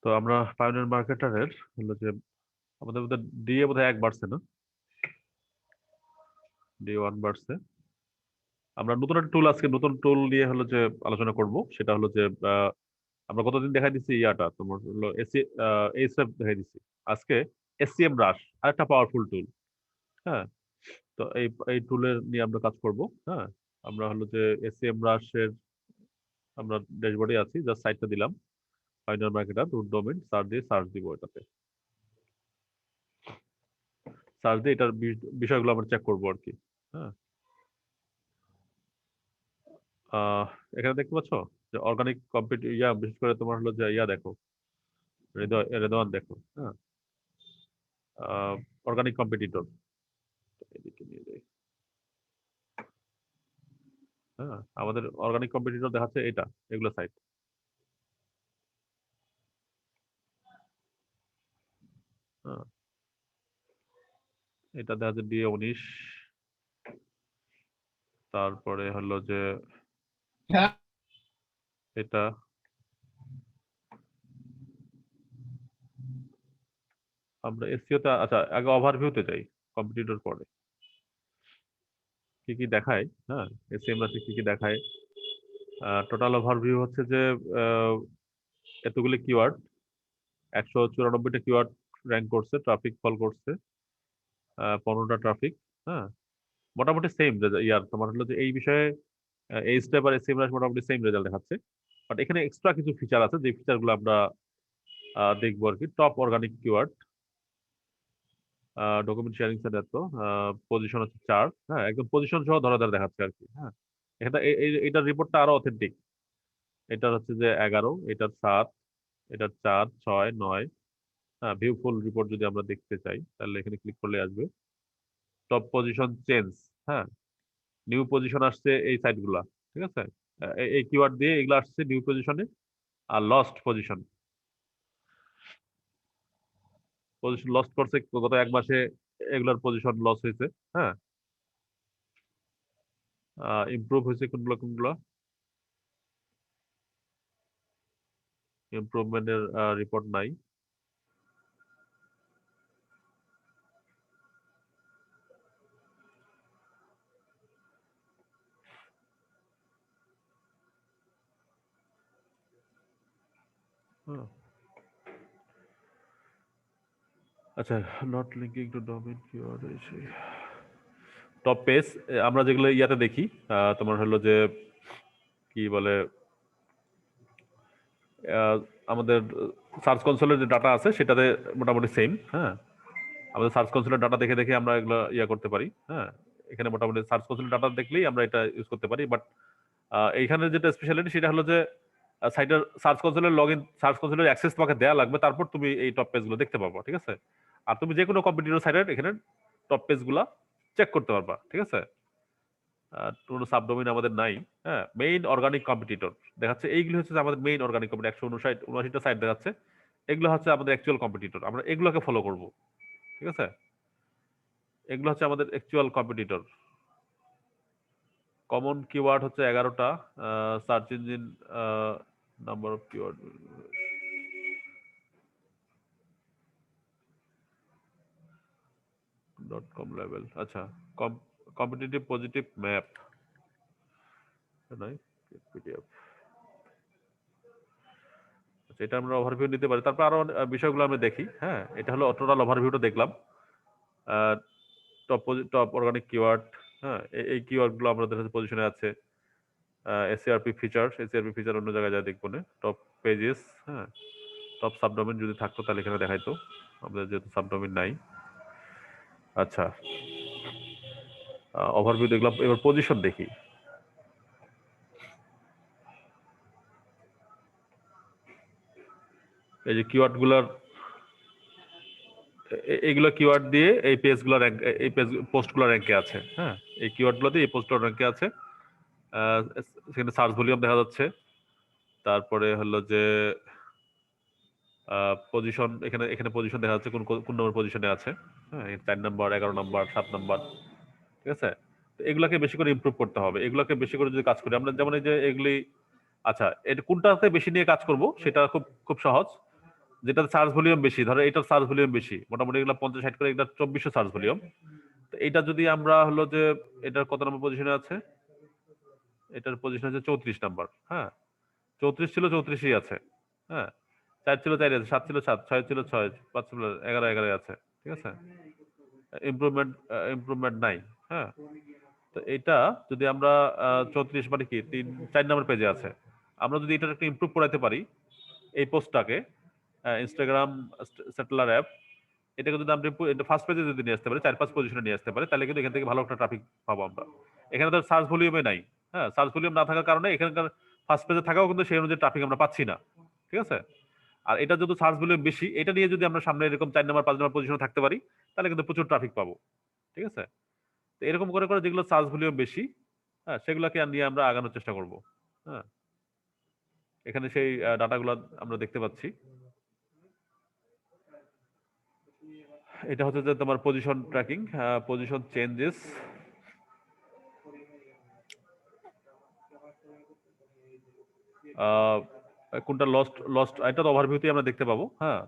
তো আমরা পায়োনিয়ার মার্কেটারের হলো যে আমাদের মধ্যে ডিএ বোধহয় 1 বাড়ছে না, ডিএ 1 বাড়ছে। আমরা নতুন একটা টুল আজকে নতুন টুল নিয়ে হলো যে আলোচনা করব, সেটা হলো যে আমরা গতদিন দেখাই দিচ্ছি ইয়াটা তোমার হলো এসি এইচএফ দেখাই দিচ্ছি। আজকে এসসিএম ব্রাশ আরেকটা পাওয়ারফুল টুল। হ্যাঁ, তো এই টুলের নিয়ে আমরা কাজ করব। হ্যাঁ, আমরা হলো যে এসসিএম ব্রাশের আমরা ড্যাশবোর্ডে আছি, জাস্ট সাইটটা দিলাম pioneer marketer root domain search দিব এটাতে। সার্চ দিয়ে এটার বিষয়গুলো আমরা চেক করবো আর কি। হ্যাঁ, এখানে দেখতে পাচ্ছ যে অর্গানিক বিশেষ করে তোমার হলো যে দেখো, রেদওয়ান দেখো। হ্যাঁ, অর্গানিক কম্পিটিটর এদিকে নিয়ে যাই। হ্যাঁ, আমাদের অর্গানিক কম্পিটিটর দেখাচ্ছে এটা, এগুলো সাইট। হ্যাঁ, এটা দেখা যাচ্ছে ডিএ 19, তারপরে হলো যে এটা আমরা এসসিওতে, আচ্ছা আগে ওভারভিউতে যাই, কম্পিটিটর পরে কি কি দেখায়। হ্যাঁ, এসসিএম রাশি কি কি দেখায়। টোটাল ওভারভিউ হচ্ছে যে এতগুলি কিওয়ার্ড, 194টা কিওয়ার্ড র্যাঙ্ক করছে, ট্রাফিক ফল করছে 15টা ট্রাফিক। হ্যাঁ, মোটামুটি সেম ইয়ার তোমার হলো যে এই বিষয়ে এই স্টেপ আর এসসিএম রাশি মোটামুটি সেম রেজাল্ট দেখাচ্ছে। বাট এখানে এক্সট্রা কিছু ফিচার আছে, যে ফিচারগুলো আমরা দেখবো আর কি। Top organic keyword, document sharing set এত, পজিশন হচ্ছে 4। হ্যাঁ, একদম পজিশন সহ ধরা ধরে দেখাচ্ছে আর কি। হ্যাঁ, এটা এটার রিপোর্টটা আরো অথেন্টিক। এটার হচ্ছে যে 11, এটার 7, এটার 4, 6, 9। হ্যাঁ, ভিউ ফুল রিপোর্ট যদি আমরা দেখতে চাই তাহলে এখানে ক্লিক করলে আসবে। Top position change. হ্যাঁ, নিউ পজিশন আসছে এই সাইটগুলা। ঠিক আছে, এই কিওয়ার্ড দিয়ে এগুলো আসছে নিউ পজিশনে। আর লস্ট পজিশন পজিশন লস্ট করছে গত 1 মাসে, এগুলার পজিশন লস হয়েছে। হ্যাঁ, ইমপ্রুভ হয়েছে কোনগুলো কোনগুলো, ইমপ্রুভমেন্টের রিপোর্ট নাই। আচ্ছা, not linking to domain keyword. Top page আমরা যেগুলো ইয়াতে দেখি, তোমার হলো যে কি বলে, আমাদের সার্চ কনসোলের যে ডাটা আছে সেটাতে মোটামুটি সেম। হ্যাঁ, আমাদের সার্চ কনসোলের ডাটা দেখে দেখে আমরা এগুলো ইয়া করতে পারি। হ্যাঁ, এখানে মোটামুটি সার্চ কনসোলের ডাটা দেখলেই আমরা এটা ইউজ করতে পারি। বাট এইখানে যেটা স্পেশালিটি সেটা হলো যে সাইটের সার্চ কনসোলের সার্চ কনসোলের অ্যাক্সেস তোমাকে দেওয়া লাগবে, তারপর তুমি এই টপ পেজগুলো দেখতে পারবা। ঠিক আছে, আর তুমি যে কোনো কম্পিটিটর সাইটের এখানে টপ পেজগুলো চেক করতে পারবা। ঠিক আছে, কোনো সাবডোমেইন আমাদের নাই। হ্যাঁ, মেইন অর্গানিক কম্পিটিটর দেখাচ্ছে, এইগুলো হচ্ছে যে আমাদের মেইন অর্গানিক কম্পিটিটর। 159টা সাইট দেখাচ্ছে, এগুলো হচ্ছে আমাদের অ্যাকচুয়াল কম্পিটিটর। আমরা এগুলোকে ফলো করব। ঠিক আছে, এগুলো হচ্ছে আমাদের অ্যাকচুয়াল কম্পিটিটর। কমন কিওয়ার্ড হচ্ছে 11টা। Search engine number of keyword .com level. আচ্ছা, কম্পিটিটিভ পজিটিভ ম্যাপ নাই, পিডিএফ। আচ্ছা, এটা আমরা ওভারভিউ নিতে পারি। তারপর আরো বিষয়গুলো আমরা দেখি। হ্যাঁ, এটা হলো টোটাল ওভারভিউটা দেখলাম। Top top organic keyword. হ্যাঁ, এই কিওয়ার্ডগুলো আমাদের কাছে পজিশনে আছে। এসিআরপি ফিচার অন্য জায়গায় যা দেখবো না। Top pages. হ্যাঁ, টপ সাবডোমেইন যদি থাকতো তাহলে এখানে দেখাইতো, আমাদের যেহেতু সাবডোমেইন নাই। আচ্ছা, ওভারভিউ দেখলাম, এবার পজিশন দেখি। এই যে কিওয়ার্ডগুলোর, এইগুলো কিওয়ার্ড দিয়ে এই পেজগুলো র্যাঙ্ক, এই পেজ পোস্টগুলো র্যাঙ্কে আছে। হ্যাঁ, এই কিওয়ার্ডগুলো দিয়ে এই পোস্টগুলো র্যাঙ্কে আছে। সেখানে সার্চ ভলিউম দেখা যাচ্ছে। তারপরে হলো যে পজিশন, এখানে এখানে পজিশন দেখা যাচ্ছে কোন কোন নম্বর পজিশনে আছে। হ্যাঁ, 4 নম্বর, 11 নম্বর, 7 নম্বর। ঠিক আছে, তো এগুলাকে বেশি করে ইমপ্রুভ করতে হবে। এগুলাকে বেশি করে যদি কাজ করি আমরা, যেমন এই যে এগুলি, আচ্ছা এটা কোনটাতে বেশি নিয়ে কাজ করব সেটা খুব খুব সহজ। যেটা সার্চ ভলিউম বেশি, ধরো এটার সার্চ ভলিউম বেশি, মোটামুটি এগুলো 50-60 করে, এটা 2400 সার্চ ভলিউম। তো এটা যদি আমরা হলো যে এটার কত নম্বর পজিশনে আছে, এটার পজিশন হচ্ছে 34 নাম্বার। হ্যাঁ, 34 ছিল, 34ই আছে। হ্যাঁ, 4 ছিল 4 আছে, 7 ছিল 7, 6 ছিল 6, 5 ছিল 11, 11 আছে। ঠিক আছে, ইমপ্রুভমেন্ট ইমপ্রুভমেন্ট নাই। হ্যাঁ, তো এটা যদি আমরা 34 মানে কি 4 নম্বর পেজে আছে, আমরা যদি এটার একটা ইমপ্রুভ করাতে পারি, এই পোস্টটাকে ইনস্টাগ্রাম সেটেলার অ্যাপ, এটাকে যদি আমরা ফার্স্ট পেজে যদি নিয়ে আসতে পারি, 4-5 পজিশনে নিয়ে আসতে পারি, তাহলে কিন্তু এখান থেকে ভালো একটা ট্রাফিক পাবো আমরা। এখানে তো সার্চ ভলিউমে নাই। হ্যাঁ, সার্চ ভলিউম না থাকার কারণে এখানকার ফার্স্ট পেজে থাকাও কিন্তু সেই অনুযায়ী ট্রাফিক আমরা পাচ্ছি না। ঠিক আছে, আর এটা যদি সার্চ ভলিউম বেশি, এটা নিয়ে যদি আমরা সামনে এরকম 4 নম্বর 5 নম্বর পজিশনে থাকতে পারি, তাহলে কিন্তু প্রচুর ট্রাফিক পাবো। ঠিক আছে, তো এরকম করে করে যেগুলো সার্চ ভলিউম বেশি, হ্যাঁ, সেগুলোকে নিয়ে আমরা আগানোর চেষ্টা করব। হ্যাঁ, এখানে সেই ডাটাগুলো আমরা দেখতে পাচ্ছি। এটা হচ্ছে যে তোমার পজিশন ট্র্যাকিং, পজিশন চেঞ্জেস, কোনটা লস্ট লস্ট, এটা তো ওভারভিউতে আমরা দেখতে পাবো। হ্যাঁ,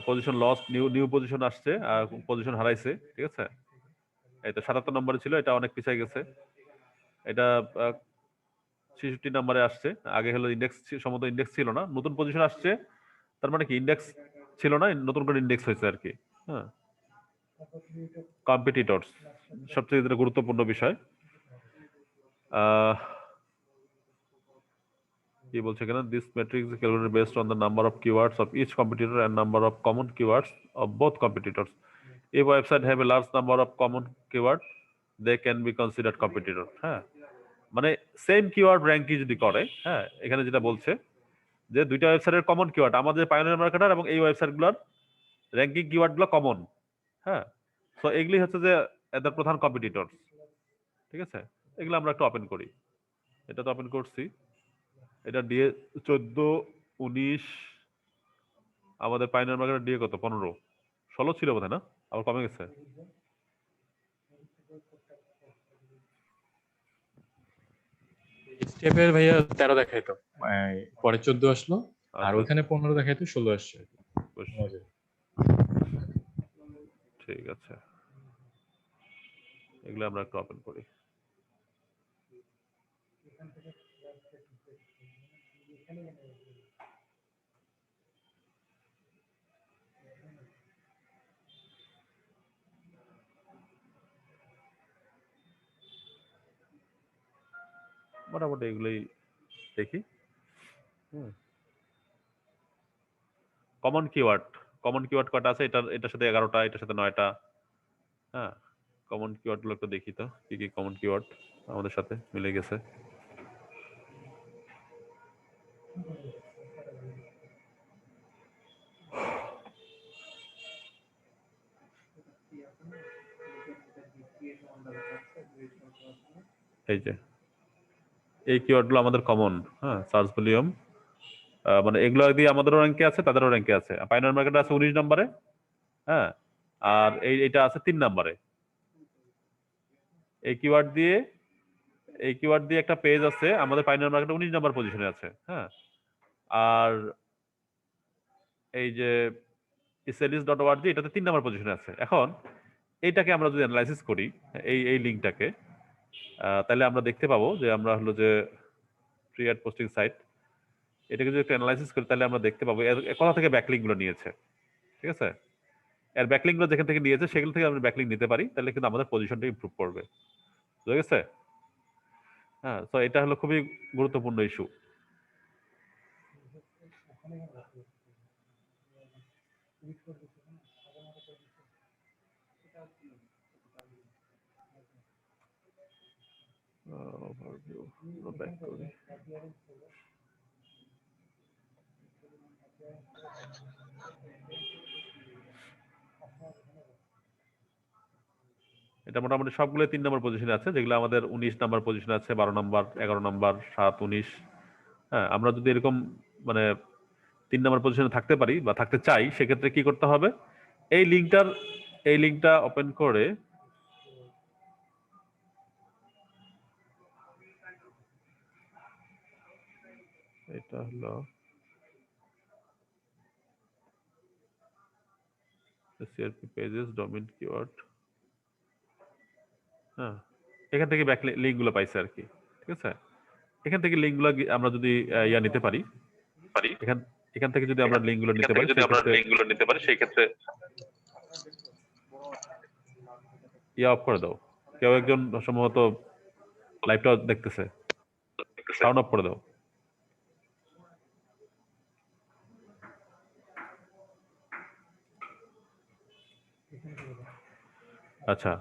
position lost, new new position আসছে, আর পজিশন হারাইছে। ঠিক আছে, এই তো 77 নম্বরে ছিল, এটা অনেক পিছিয়ে গেছে। এটা 66 নম্বরে আসছে। আগে হলো ইন্ডেক্স, সম্ভবত ইন্ডেক্স ছিল না, নতুন পজিশন আসছে, তার মানে কি ইন্ডেক্স ছিল না, নতুন করে ইন্ডেক্স হয়েছে আর কি। হ্যাঁ, কম্পিটিটরস সবচেয়ে যেটা গুরুত্বপূর্ণ বিষয়। কি বলছে এখানে, this matrix is calculated based on the number of keywords of each competitor and number of common keywords of both competitors. If website have a large number of common keyword, they can be considered competitor. হ্যাঁ, মানে same keyword ranking যদি করে, হ্যাঁ, এখানে যেটা বলছে যে দুইটা ওয়েবসাইটের কমন কিওয়ার্ড, আমাদের পায়োনিয়ার মার্কেটার এবং এই ওয়েবসাইটগুলোর র্যাঙ্কিং কিওয়ার্ডগুলো কমন। হ্যাঁ, সো এগুলি হচ্ছে যে এদের প্রধান কম্পিটিটর। ঠিক আছে, এগুলো আমরা একটু ওপেন করি। এটা তো ওপেন করছি, এটা ডিএ 14, 19, আমাদের পাইনার মার্কেটের ডিএ কত, 15, 16 ছিল বোধহয়, না আবার কমে গেছে। স্টেপের ভাইয়া 13 দেখাইতো, পরে 14 আসলো, আর আচ্ছা, ওখানে 15 দেখাইতো, 16 আসছে। ঠিক আছে, এগুলো আমরা একটু ওপেন করি। মোটামুটি এগুলোই দেখি। কমন কিওয়ার্ড, কমন কিওয়ার্ড কয়টা আছে, এটার সাথে 11টা, এটার সাথে 9টা। হ্যাঁ, কমন কিওয়ার্ড গুলো একটু দেখি তো, কি কি কমন কিওয়ার্ড আমাদের সাথে মিলে গেছে। এই যে এই কিওয়ার্ড গুলো আমাদের কমন। হ্যাঁ, সার্চ ভলিউম, মানে এগুলো দিয়ে আমাদেরও র্যাঙ্কে আছে, তাদেরও র্যাঙ্কে আছে। পাইনার মার্কেট আছে 19 নম্বরে। হ্যাঁ, আর এইটা আছে 3 নম্বরে। এই কিওয়ার্ড দিয়ে, এই কিওয়ার্ড দিয়ে একটা পেজ আছে আমাদের পাইনার মার্কেটে 19 নম্বর পজিশনে আছে। হ্যাঁ, আর এই যে selis.org এটাতে 3 নম্বর পজিশনে আছে। এখন এইটাকে আমরা যদি অ্যানালাইসিস করি, এই লিঙ্কটাকে, তাহলে আমরা দেখতে পাবো যে আমরা হলো যে ফ্রি অ্যাড পোস্টিং সাইট, এটাকে যদি একটু অ্যানালাইসিস করি, তাহলে আমরা দেখতে পাবো এর কোথা থেকে ব্যাকলিঙ্ক গুলো নিয়েছে। ঠিক আছে, এর ব্যাকলিঙ্ক গুলো যেখান থেকে নিয়েছে সেগুলো থেকে আমরা ব্যাকলিঙ্ক নিতে পারি, তাহলে কিন্তু আমাদের পজিশনটা ইমপ্রুভ করবে। বুঝা গেছে? হ্যাঁ, তো এটা হলো খুবই গুরুত্বপূর্ণ ইস্যু। ব্যাক করি। এটা মোটামুটি সবগুলো 3 নম্বর পজিশনে আছে, যেগুলো আমাদের 19 নম্বর পজিশনে আছে, 12 নম্বর, 11 নম্বর, 7, 19। হ্যাঁ, আমরা যদি এরকম মানে 3 নম্বর পজিশনে থাকতে পারি বা থাকতে চাই, সেক্ষেত্রে কি করতে হবে, এই লিঙ্কটা ওপেন করে এটা হলো CRP পেজেস ডোমেইন কিওয়ার্ড, হ্যাঁ এখান থেকে ব্যাক লিঙ্ক গুলো পাইছে আর কি। ঠিক আছে, এখান থেকে লিঙ্ক গুলো আমরা যদি ইয়া নিতে পারি, এখান এখান থেকে যদি আমরা লিঙ্ক গুলো নিতে পারি সেই ক্ষেত্রে ইয়া অফ করে দাও। কেউ একজন সম্ভবত লাইভটা দেখতেছে, সাউন্ড অফ করে দাও। আচ্ছা,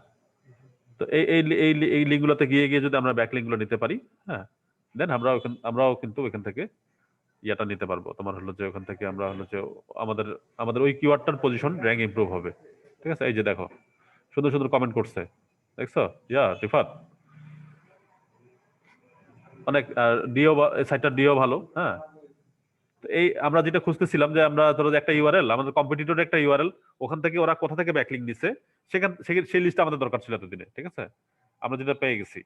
তো এই লিঙ্কগুলোতে গিয়ে গিয়ে যদি আমরা ব্যাক লিঙ্কগুলো নিতে পারি, হ্যাঁ দেন আমরাও কিন্তু এখান থেকে ইয়াটা নিতে পারবো। তোমার হলো যে ওখান থেকে আমরা হলো যে আমাদের আমাদের ওই কিওয়ার্ডটার পজিশন র্যাঙ্ক ইমপ্রুভ হবে। ঠিক আছে, এই যে দেখো সুন্দর সুন্দর কমেন্ট করছে, দেখছো? ইয়া রিফাত অনেক ডিও, সাইটটা ডিও ভালো। হ্যাঁ, তো এই আমরা যেটা খুঁজতেছিলাম যে আমরা ধরো যে একটা ইউআরএল, আমাদের কম্পিটিটরের একটা ইউআরএল, ওখান থেকে ওরা কোথা থেকে ব্যাকলিঙ্ক দিছে সেই লিস্টটা আমাদের দরকার ছিল এতদিনে। ঠিক আছে, আমরা যেটা পেয়ে গেছি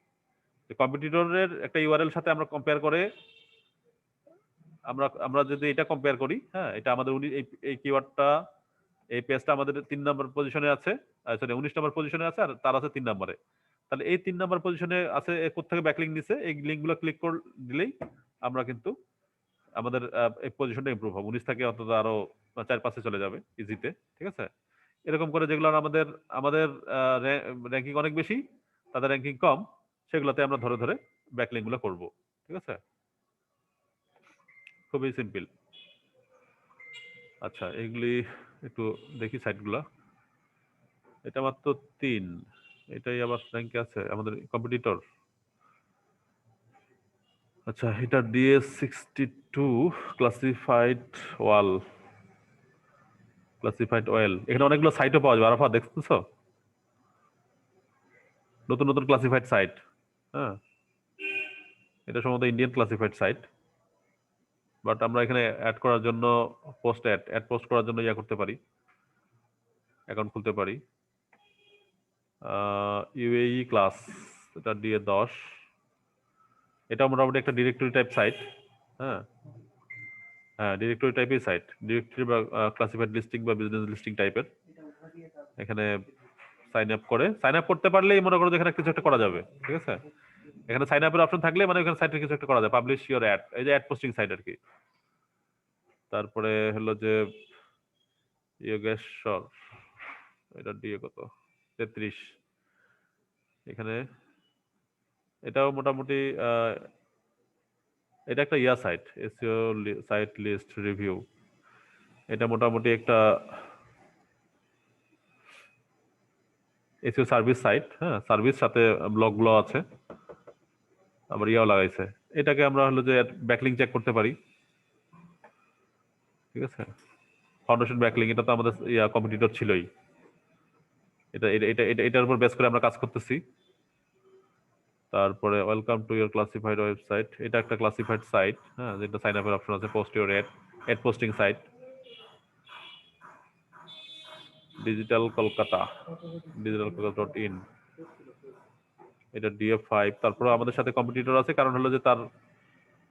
যে কম্পিটিটরের একটা ইউআরএল সাথে আমরা কম্পেয়ার করে আমরা আমরা যদি এটা কম্পেয়ার করি, হ্যাঁ এটা আমাদের এই কিওয়ার্ডটা, এই পেজটা আমাদের 3 নম্বর পজিশনে আছে, সরি 19 নম্বর পজিশনে আছে, আর তার আছে 3 নম্বরে। তাহলে এই 3 নম্বর পজিশনে আছে কোথা থেকে ব্যাকলিঙ্ক দিছে, এই লিঙ্কগুলো ক্লিক করে দিলেই আমরা কিন্তু আমাদের এই পজিশনটা ইমপ্রুভ হবে, 19 থেকে অন্তত আরো 4-5-এ চলে যাবে ইজিতে। ঠিক আছে, এরকম করে যেগুলো আমাদের আমাদের র্যাঙ্কিং অনেক বেশি, তাদের র্যাঙ্কিং কম, সেগুলোতে আমরা ধরে ধরে ব্যাকলিঙ্ক গুলো করবো। ঠিক আছে, খুবই সিম্পল। আচ্ছা, এগুলি একটু দেখি সাইটগুলা। এটা মাত্র 3, এটাই আবার র্যাঙ্কে আছে আমাদের কম্পিটিটর। আচ্ছা, এটা DS62 ক্লাসিফাইড ওয়াল, ক্লাসিফাইড ওয়েল। এখানে অনেকগুলো সাইটও পাওয়া যাবে, আরাফা দেখতেছো? নতুন নতুন ক্লাসিফাইড সাইট। হ্যাঁ, এটা সম্ভবত ইন্ডিয়ান ক্লাসিফাইড সাইট, বাট আমরা এখানে অ্যাড করার জন্য অ্যাড পোস্ট করার জন্য ইয়া করতে পারি, অ্যাকাউন্ট খুলতে পারি। ইউএই ক্লাস, এটা DA10, এটা মোটামুটি একটা ডিরেক্টরি টাইপ সাইট। হ্যাঁ হ্যাঁ, ডিরেক্টরি টাইপের সাইট, ডিরেক্টরি বা ক্লাসিফাইড লিস্টিং বা বিজনেস লিস্টিং টাইপের। এখানে সাইন আপ করতে পারলেই মনে করো যে এখানে কিছু একটা করা যাবে। ঠিক আছে, এখানে সাইন আপের অপশন থাকলে মানে এখানে সাইটে কিছু একটা করা যায়, পাবলিশ ইওর অ্যাড, এই যে অ্যাড পোস্টিং সাইট আর কি। তারপরে হলো যে যোগেশ্বর, এটা দিয়ে কত 33, এখানে এটাও মোটামুটি এটা একটা ইয়া site, SEO site list review. এটা মোটামুটি একটা এসইও সার্ভিস সাইট। হ্যাঁ, সার্ভিস সাথে ব্লগগুলো আছে, আবার ইয়াও লাগাইছে। এটাকে আমরা হলো যে ব্যাকলিঙ্ক চেক করতে পারি। ঠিক আছে, ফাউন্ডেশন ব্যাকলিঙ্ক, এটা তো আমাদের ইয়া কম্পিটিটর ছিলই। এটা এটা এটা এটা এটার উপর বেস করে আমরা কাজ করতেছি। তারপরে welcome to your classified website, এটা একটা ক্লাসিফাইড সাইট। হ্যাঁ, যেটা সাইন আপের অপশন আছে, post your ad posting site. Digital Kolkata, digitalkolkata.in, এটা DF5। তারপরে আমাদের সাথে কম্পিটিটর আছে, কারণ হলো যে তার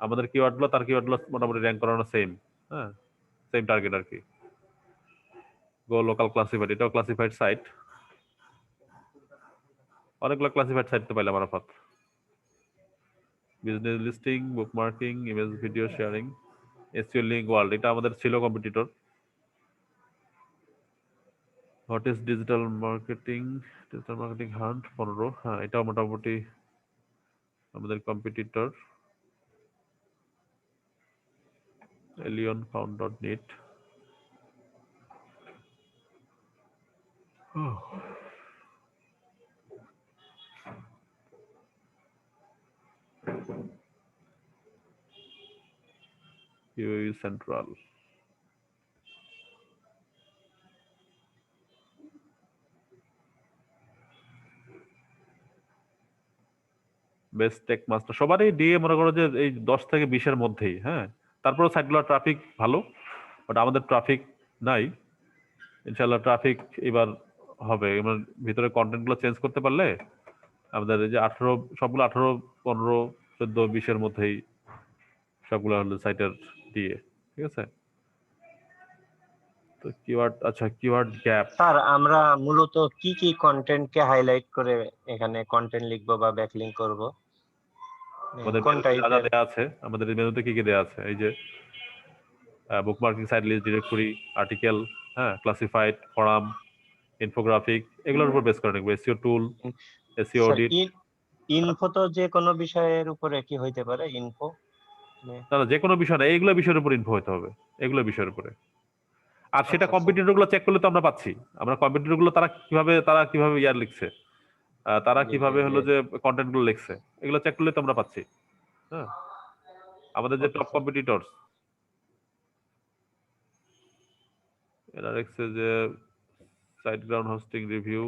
আমাদের কিওয়ার্ডগুলো তার কিওয়ার্ডগুলো মোটামুটি র্যাঙ্ক করানো সেম। হ্যাঁ, সেম টার্গেট আর কি। গো লোকাল ক্লাসিফাইড, এটাও ক্লাসিফাইড সাইট। অনেকগুলো ক্লাসিফাইড সাইট তো পাইলাম Arafat. Business listing, bookmarking, image video sharing, SEO link world, এটা আমাদের ছিল competitor. What is digital marketing hunt 15, হ্যাঁ এটাও মোটামুটি আমাদের competitor. alionfound.net, UAE Central, best tech master, সবারই ডিএ মনে করো যে এই 10 থেকে 20-এর মধ্যেই। হ্যাঁ, তারপরে সাইটগুলো ট্রাফিক ভালো, বাট আমাদের ট্রাফিক নাই। ইনশাল্লাহ ট্রাফিক এবার হবে, এবার ভিতরে কন্টেন্ট গুলো চেঞ্জ করতে পারলে আমাদের এই যে 18 সবগুলো 18, 15, 14, 20-এর মধ্যেই সবগুলো হলো সাইটের ডিএ। ঠিক আছে, তো কিওয়ার্ড, আচ্ছা কিওয়ার্ড গ্যাপ। স্যার আমরা মূলত কি কি কন্টেন্টকে হাইলাইট করে এখানে কন্টেন্ট লিখবো বা ব্যাকলিংক করব? আমাদের কোন মেনুতে যা যা টাইপের? দেয়া আছে, আমাদের এই মেনুতে কি কি দেয়া আছে, এই যে bookmarking, site list, directory, article, হ্যাঁ, ক্লাসিফাইড, ফরাম, ইনফোগ্রাফিক, এগুলোর উপর বেস করে নেব। SEO tool, SEO sir audit. Info তো যে কোনো বিষয়ের উপরে কি হইতে পারে ইনফো? না যে কোনো বিষয় না, এইগুলো বিষয়ের উপর ইনফো হতে হবে, এগুলো বিষয়ের উপরে। আর সেটা আচ্ছা, কম্পিটিটর গুলো চেক করলে তো আমরা পাচ্ছি, আমরা কম্পিটিটর গুলো তারা কিভাবে ইয়ার লিখছে, তারা কিভাবে হলো যে কন্টেন্ট গুলো লিখছে, এগুলো চেক করলে তো আমরা পাচ্ছি। হ্যাঁ, আমাদের যে Okay, টপ sir. কম্পিটিটরস, এরা লিখছে যে site ground hosting review,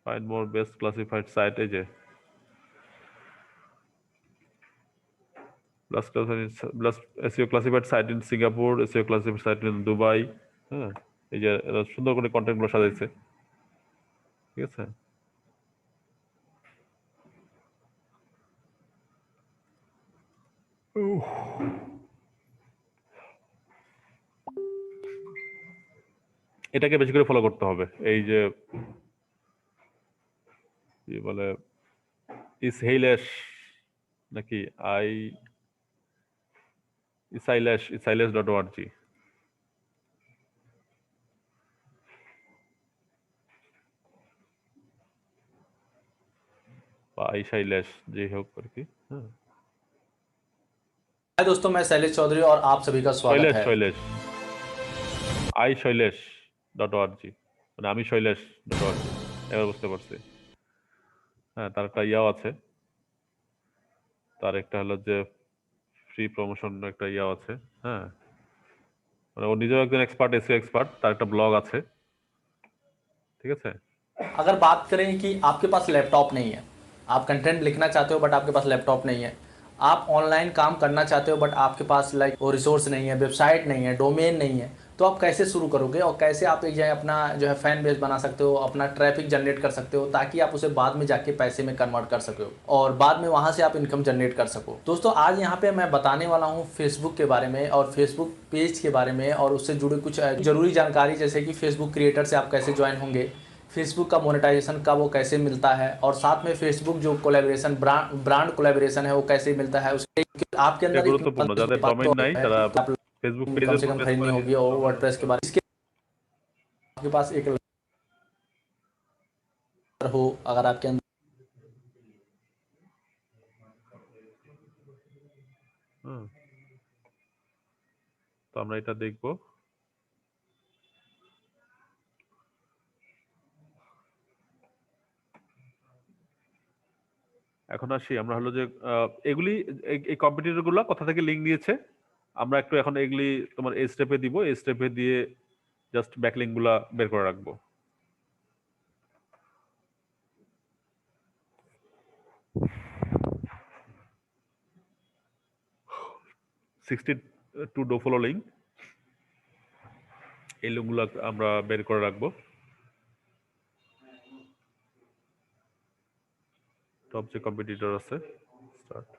find more best classified site, এই যে blast SEO classified site in Singapore, SEO classified site in Dubai. হ্যাঁ, এই যে এরা সুন্দর করে কন্টেন্ট গুলো সাজাইছে, ঠিক আছে। এটাকে বেশি করে ফলো করতে হবে। এই যে কি বলে, ইসহেইলেশ নাকি ইসাইলেশ.org, বা আইশাইলেশ, যেই হোক আর কি। হ্যাঁ, हाय दोस्तों, मैं शैलेश चौधरी और आप सभी का स्वागत है। শৈলেশ iShailesh.org, মানে আমি শৈলেশ.org, এবার বুঝতে পারছি। হ্যাঁ, তার একটা ইয়াও আছে, তার একটা হলো যে ফ্রি প্রমোশন একটা ইয়াও আছে। হ্যাঁ, মানে ও নিজেও একজন এক্সপার্ট, এসইও এক্সপার্ট, তার একটা ব্লগ আছে, ঠিক আছে। अगर बात करें कि आपके पास लैपटॉप नहीं है, आप कंटेंट लिखना चाहते हो बट आपके पास लैपटॉप नहीं है, आप ऑनलाइन काम करना चाहते हो बट आपके पास लाइक वो रिसोर्स नहीं है, वेबसाइट नहीं है, डोमेन नहीं है, तो आप कैसे शुरू करोगे और कैसे आप एक जो है अपना जो है फैन बेस बना सकते हो, अपना ट्रैफिक जनरेट कर सकते हो ताकि आप उसे बाद में जाके पैसे में कन्वर्ट कर सको और बाद में वहाँ से आप इनकम जनरेट कर सको। दोस्तों आज यहाँ पे मैं बताने वाला हूँ फेसबुक के बारे में और फेसबुक पेज के बारे में और उससे जुड़ी कुछ ज़रूरी जानकारी, जैसे कि फेसबुक क्रिएटर से आप कैसे ज्वाइन होंगे, फेसबुक का मोनेटाइजेशन का वो कैसे मिलता है, और साथ में फेसबुक जो कोलैबोरेशन ब्रांड कोलैबोरेशन है वो कैसे मिलता है, उसके आपके এটা अंदर গুরুত্বপূর্ণ, যাদের ডোমেইন নাই है তারা कि आप ফেসবুক कम পেজের से উপর कम বেস खरीदनी করে होगी নিজের और domain वर्डप्रेस के बाद इसके आपके पास एक हो, अगर आपके अंदर হুম, তো আমরা এটা দেখবো। এখন আসি আমরা হলো যে এগুলি, এই কম্পিটিটর গুলো কোথা থেকে লিঙ্ক দিয়েছে, আমরা একটু এখন এগুলি তোমার এই স্টেপে দিব, এই স্টেপে দিয়ে জাস্ট ব্যাকলিঙ্ক গুলা বের করে রাখবো। টু ডো ফলো লিঙ্ক, এই লিঙ্কগুলো আমরা বের করে রাখবো। টপ যে কম্পিটিটর আছে, স্টার্ট।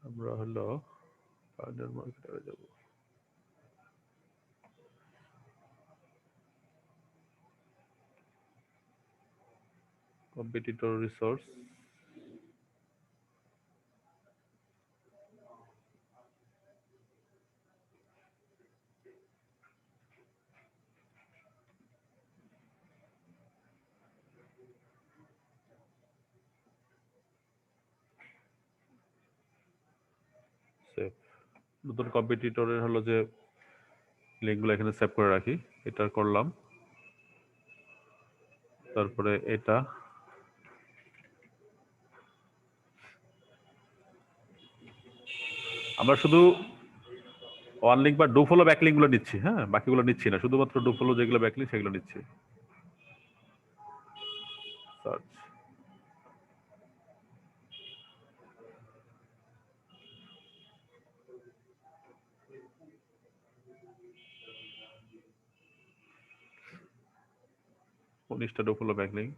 আমরা হলো পার্টনার মার্কেটারে যাব। Competitor resource, save. নতুন কম্পিটিটরের হলো যে লিঙ্কগুলো এখানে সেভ করে রাখি, এটা করলাম। তারপরে এটা আমরা শুধু ওয়ান লিঙ্ক বা ডু ফলো ব্যাকলিঙ্ক গুলো নিচ্ছি, হ্যাঁ, বাকিগুলো নিচ্ছি না, শুধুমাত্র ডু ফলো যেগুলো ব্যাকলিঙ্ক সেগুলো নিচ্ছি। সার্চ, উনিশটা ডু ফলো ব্যাকলিঙ্ক।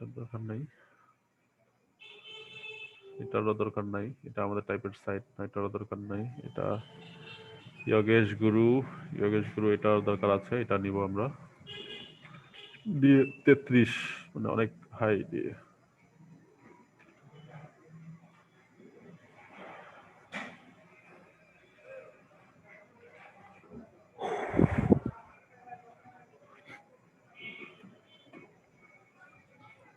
এটার দরকার নাই, এটারও দরকার নাই, এটা আমাদের টাইপের সাইট না, এটারও দরকার নাই। এটা যোগেশ গুরু, এটার দরকার আছে, এটা নিব আমরা দিয়ে 33, মানে অনেক হাই দিয়ে।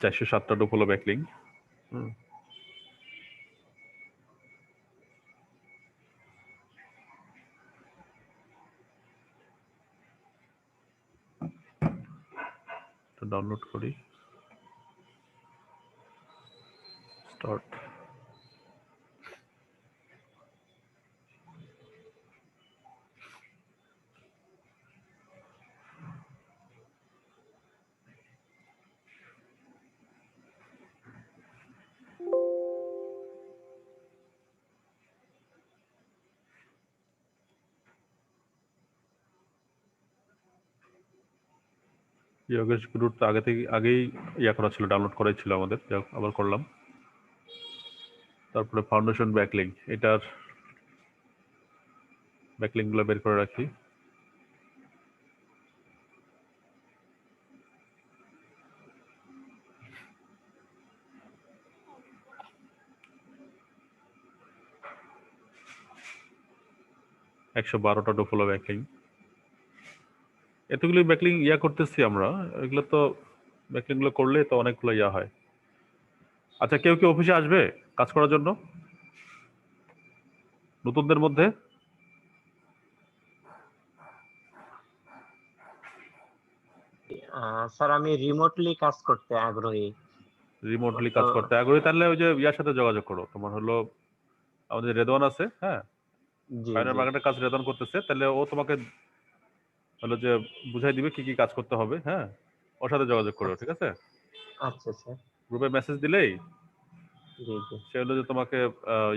চারশো 7টা ডোপ হলো ব্যাকলিং। ডাউনলোড করি, স্টার্ট। যোগেশ গুরুর তো আগেই ইয়া করা ছিল, ডাউনলোড করাই ছিল আমাদের, আবার করলাম। তারপরে ফাউন্ডেশন ব্যাকলিং, এটার ব্যাকলিং গুলো বের করে রাখি। একশো 12টা ডোপ হলো ব্যাকলিং। এতগুলি ব্যাকলিং ইয়া করতেছি আমরা, এগুলো তো ব্যাকলিং গুলো করলে তো অনেকগুলো ইয়া হয়। আচ্ছা, কেউ কেউ অফিসে আসবে কাজ করার জন্য নতুনদের মধ্যে? স্যার আমি রিমোটলি কাজ করতে আগ্রহী। রিমোটলি তো কাজ করতে আগ্রহী? তাহলে ওই যে ইয়ার সাথে যোগাযোগ করো, তোমার হলো আমাদের রেদওয়ান আছে, হ্যাঁ, জি ফাইনাল জি মার্কেটের কাজ রেদওয়ান করতেছে, তাহলে ও তোমাকে হলো যে বুঝাই দিবে কি কি কাজ করতে হবে, হ্যাঁ, ওর সাথে যোগাযোগ করো, আচ্ছা ঠিক আছে? আচ্ছা স্যার। গ্রুপে মেসেজ দিলেই জি জি সে হলো যে তোমাকে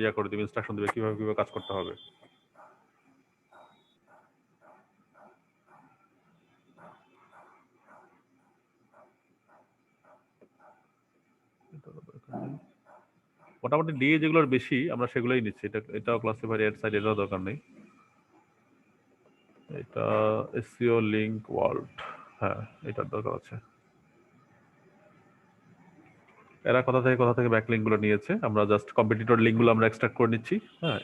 ইয়া করে দিবে, ইনস্ট্রাকশন দিবে কিভাবে কিভাবে কাজ করতে হবে। মোটামুটি ডিএ যেগুলোর বেশি আমরা সেগুলোই নিচ্ছি, এটাও ক্লাসিফায়ার এর সাইড, এটাও দরকার নেই। এটা এসইও লিংক ওয়ার্ল্ড, হ্যাঁ এটার দরকার আছে। এরা কোথা থেকে ব্যাকলিঙ্ক গুলো নিয়েছে, আমরা জাস্ট কম্পিটিটর লিঙ্ক গুলো আমরা এক্সট্রাক্ট করে নিচ্ছি, হ্যাঁ,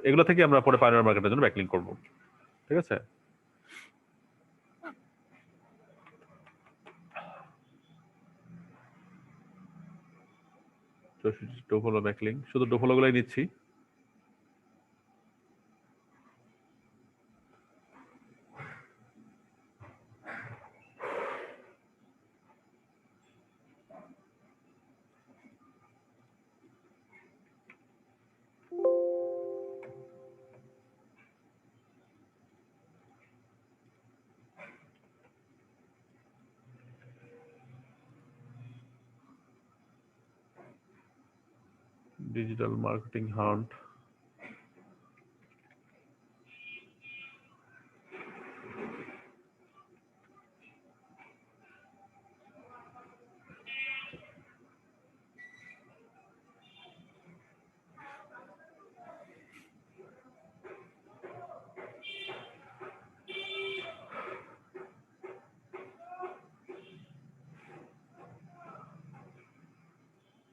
এগুলো থেকে আমরা পরে পাইনিয়ার মার্কেটের জন্য ব্যাকলিঙ্ক করব, ঠিক আছে? ডোফলো ব্যাকলিঙ্ক, শুধু ডোফলো গুলোই নিচ্ছি। ডিজিটাল মার্কেটিং হান্ট,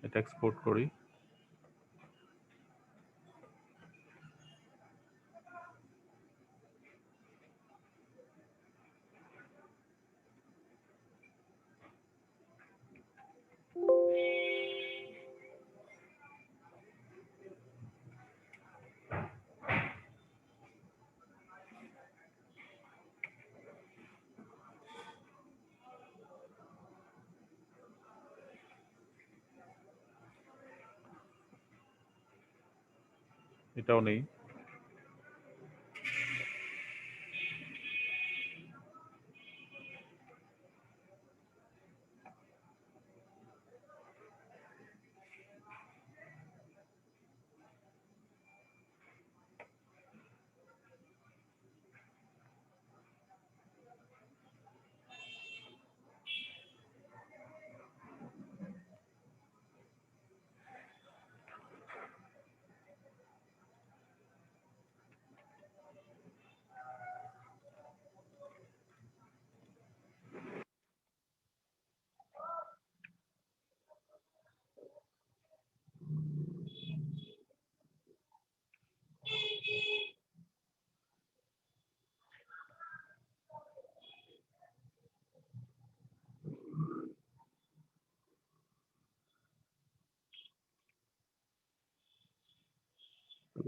এটা এক্সপোর্ট করি। এটাও নেই।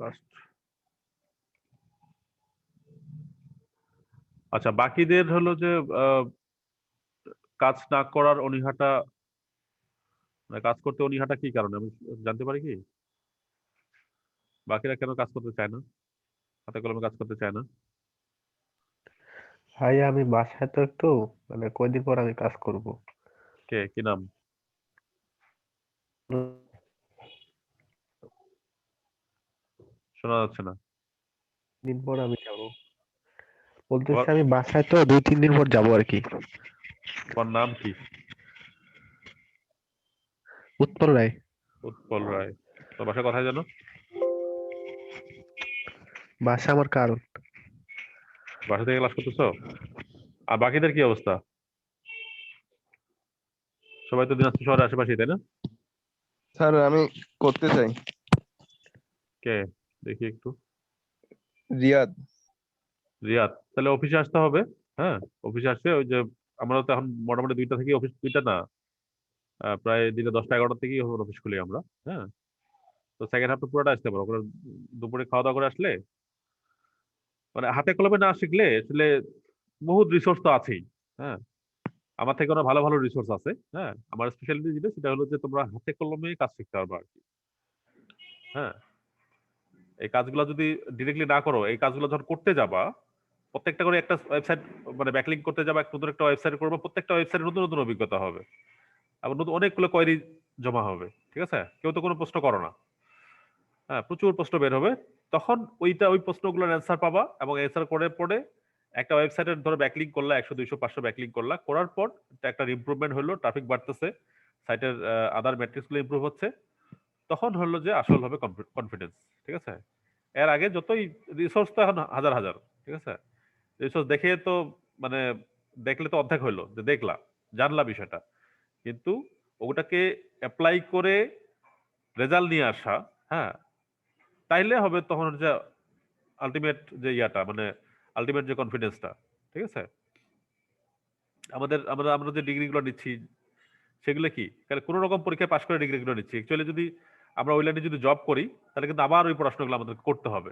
লাস্ট। আচ্ছা, বাকিদের হলো যে কাজ না করার অনীহাটা, মানে কাজ করতে অনীহাটা কি কারণে আমি জানতে পারি কি? বাকিরা কেন কাজ করতে চায় না, হাতে কলমে কাজ করতে চায় না? ভাই আমি বাসায় তো একটু, মানে কয়দিন পর আমি কাজ করব। কে, কি নাম? শোনা যাচ্ছে না। দিন পর আমি যাব, বলতেছি আবার আমি বাসায় তো 2-3 দিন পর যাব আর কি। তোমার নাম কি? উৎপল রায়। উৎপল রায়। তোর বাসা কোথায় জানো? বাসা আমার কারণ। বাসা থেকে ক্লাস করতেছো? আর বাকিদের কি অবস্থা? সবাই তো দিনাজপুর শহরের আশেপাশেই, তাই না? স্যার আমি করতে চাই। কে, দেখি একটু। রিয়াদ। রিয়াদ, তাহলে অফিসে আসতে হবে। হ্যাঁ, অফিসে আসছে ওই যে, আমরা তো এখন মোটামুটি 2টা থেকে অফিস, 2টা না, প্রায় দিনে 10টা 11টা থেকেই অফিস খুলি আমরা। হ্যাঁ, তো সেকেন্ড হাফটা পুরোটা আসতে পারো, ওখানে দুপুরে খাওয়া দাওয়া করে আসলে, মানে হাতে কলমে না শিখলে আসলে বহুত রিসোর্স তো আছেই। হ্যাঁ, আমার থেকে অনেক ভালো ভালো রিসোর্স আছে। হ্যাঁ, আমার স্পেশালিটি যেটা সেটা হলো যে তোমরা হাতে কলমে কাজ শিখতে পারবে আর কি। হ্যাঁ, এই কাজগুলো যদি ডিরেক্টলি না করো, এই কাজগুলো যখন করতে যাবা, প্রত্যেকটা করে একটা ওয়েবসাইট, মানে ব্যাকলিংক করতে যাবা, নতুন একটা ওয়েবসাইট করবো, প্রত্যেকটা ওয়েবসাইটে নতুন নতুন অভিজ্ঞতা হবে, আবার নতুন অনেকগুলো কোয়েরি জমা হবে। ঠিক আছে, কেউ তো কোনো প্রশ্ন করো না। হ্যাঁ, প্রচুর প্রশ্ন বের হবে। তখন ওই প্রশ্নগুলোর অ্যান্সার পাবা, এবং অ্যান্সার করে পরে একটা ওয়েবসাইটের ধরো ব্যাকলিংক করলা, 100 200 500 ব্যাকলিংক করলা, করার পর একটা ইমপ্রুভমেন্ট হলো, ট্রাফিক বাড়তেছে, সাইটের আদার ম্যাট্রিক্স গুলো ইমপ্রুভ হচ্ছে, তখন হলো যে আসল হবে কনফিডেন্স। ঠিক আছে, এর আগে যতই রিসোর্স তো এখন হাজার হাজার। ঠিক আছে, রিসোর্স দেখে তো, মানে দেখলে তো অর্ধেক হইলো, যে দেখলা, জানলা বিষয়টা, কিন্তু ওটাকে অ্যাপ্লাই করে রেজাল্ট নিয়ে আসা, হ্যাঁ, তাইলে হবে তখন হচ্ছে আলটিমেট যে ইয়াটা, মানে আলটিমেট যে কনফিডেন্সটা। ঠিক আছে, আমাদের আমরা আমরা যে ডিগ্রিগুলো নিচ্ছি সেগুলো কি, তাহলে কোনো রকম পরীক্ষায় পাশ করে ডিগ্রিগুলো নিচ্ছি, অ্যাকচুয়ালি যদি আমরা ওই লাইনে যদি জব করি, তাহলে কিন্তু আবার ওই পড়াশোনাগুলো আমাদের করতে হবে।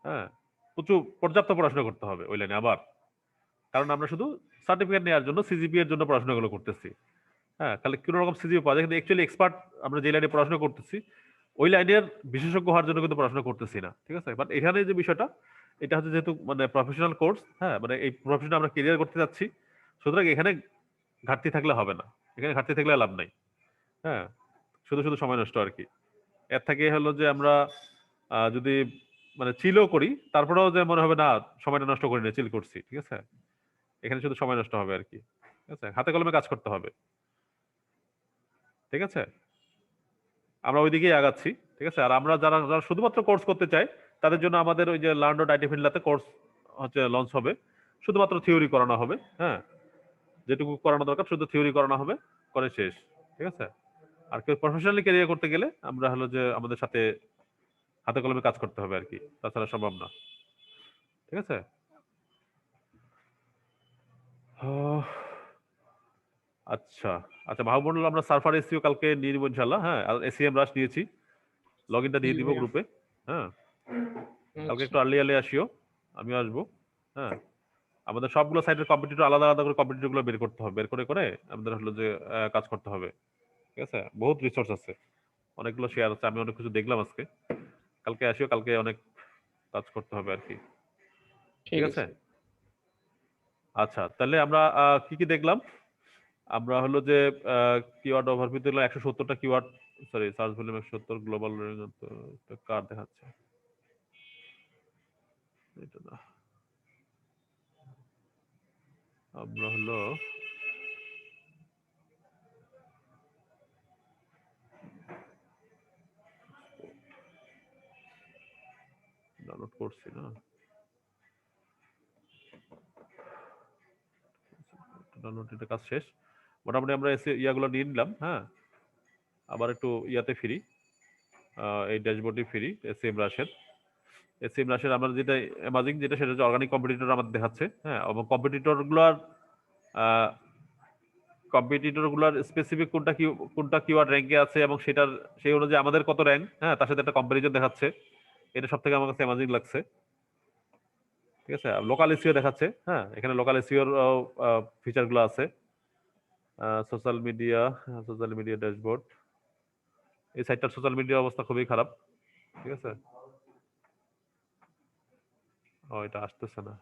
হ্যাঁ, প্রচুর পর্যাপ্ত পড়াশোনা করতে হবে ওই লাইনে আবার, কারণ আমরা শুধু সার্টিফিকেট নেওয়ার জন্য, সিজিপি এর জন্য পড়াশোনাগুলো করতেছি। হ্যাঁ, তাহলে কোনো রকম সিজিপি পাওয়া যায়, কিন্তু অ্যাকচুয়ালি এক্সপার্ট আমরা যে লাইনে পড়াশোনা করতেছি, ওই লাইনের বিশেষজ্ঞ হওয়ার জন্য কিন্তু পড়াশোনা করতেছি না। ঠিক আছে, বাট এখানে যে বিষয়টা, এটা হচ্ছে যেহেতু মানে প্রফেশনাল কোর্স, হ্যাঁ, মানে এই প্রফেশনে আমরা কেরিয়ার করতে যাচ্ছি, সুতরাং এখানে ঘাটতি থাকলে হবে না, এখানে ঘাটতি থাকলে লাভ নাই। হ্যাঁ, শুধু শুধু সময় নষ্ট আর কি। এর থেকে হলো যে আমরা যদি মানে চিলও করি, তারপরেও যে মনে হবে না সময়টা নষ্ট করি না, চিল করছি। ঠিক আছে, এখানে শুধু সময় নষ্ট হবে আর কি। ঠিক আছে, হাতে কলমে কাজ করতে হবে। ঠিক আছে, আমরা ওইদিকেই আগাচ্ছি। ঠিক আছে, আর আমরা যারা যারা শুধুমাত্র কোর্স করতে চাই, তাদের জন্য আমাদের ওই যে লার্ন ডট আইটি ফিনল্যান্ডে কোর্স হচ্ছে লঞ্চ হবে, শুধুমাত্র থিওরি করানো হবে। হ্যাঁ, যেটুকু করানো দরকার শুধু থিওরি করানো হবে, করে শেষ। ঠিক আছে, আর কেউ প্রফেশনালি ক্যারিয়ার করতে গেলে আমরা হলো যে আমাদের সাথে হাতে কলমে কাজ করতে হবে আর কি, তাছাড়া সম্ভব না। ঠিক আছে, আহ, আচ্ছা আচ্ছা, মাহবুবুল, আমরা সার্ফার এসিও কালকে নিয়ে নিবো ইনশাল্লাহ। হ্যাঁ, আর এসিএম রাশ নিয়েছি, লগ ইনটা দিয়ে দিব গ্রুপে। হ্যাঁ, কালকে একটু আর্লি আর্লি আসিও, আমিও আসবো। হ্যাঁ, আমাদের সবগুলো সাইটের কম্পিটিটর আলাদা আলাদা করে কম্পিটিটর গুলো বের করতে হবে, বের করে করে আমাদের হলো যে কাজ করতে হবে। ঠিক আছে, বহুত রিসোর্স আছে, অনেকগুলো শেয়ার আছে, আমি অনেক কিছু দেখলাম আজকে। কালকে আসিও, কালকে অনেক কাজ করতে হবে আর কি। ঠিক আছে, আচ্ছা, তাহলে আমরা কি কি দেখলাম? আমরা হলো যে কিওয়ার্ড ওভারভিউ দেখলাম, 170টা keyword, sorry search volume 170, global কার দেখাচ্ছে, এটা না। আমরা হলো ডাউনলোড করছি না, ডাউনলোড, এটা কাজ শেষ মোটামুটি। আমরা ইয়াগুলো নিয়ে নিলাম। হ্যাঁ, আবার একটু ইয়াতে ফিরি, এই ড্যাশবোর্ডে ফিরি। এসএম রাশের আমরা যেটা এমাজিং, যেটা সেটা হচ্ছে অর্গানিক কম্পিটিটর আমাদের দেখাচ্ছে। হ্যাঁ, এবং কম্পিটিটর গুলার স্পেসিফিক কোনটা কিওয়ার্ড র্যাঙ্কে আছে, এবং সেটার সেই অনুযায়ী আমাদের কত র্যাঙ্ক, হ্যাঁ, তার সাথে একটা কম্পারিজন দেখাচ্ছে। এটা সব থেকে আমার কাছে অ্যামাজিং লাগছে। ঠিক আছে, লোকাল এসইও দেখাচ্ছে। হ্যাঁ, এখানে লোকাল এসইওর ফিচার গুলো আছে। Social media dashboard. এই সাইটটার সোশ্যাল মিডিয়া অবস্থা খুবই খারাপ। ঠিক আছে, এটা আসতেছে না।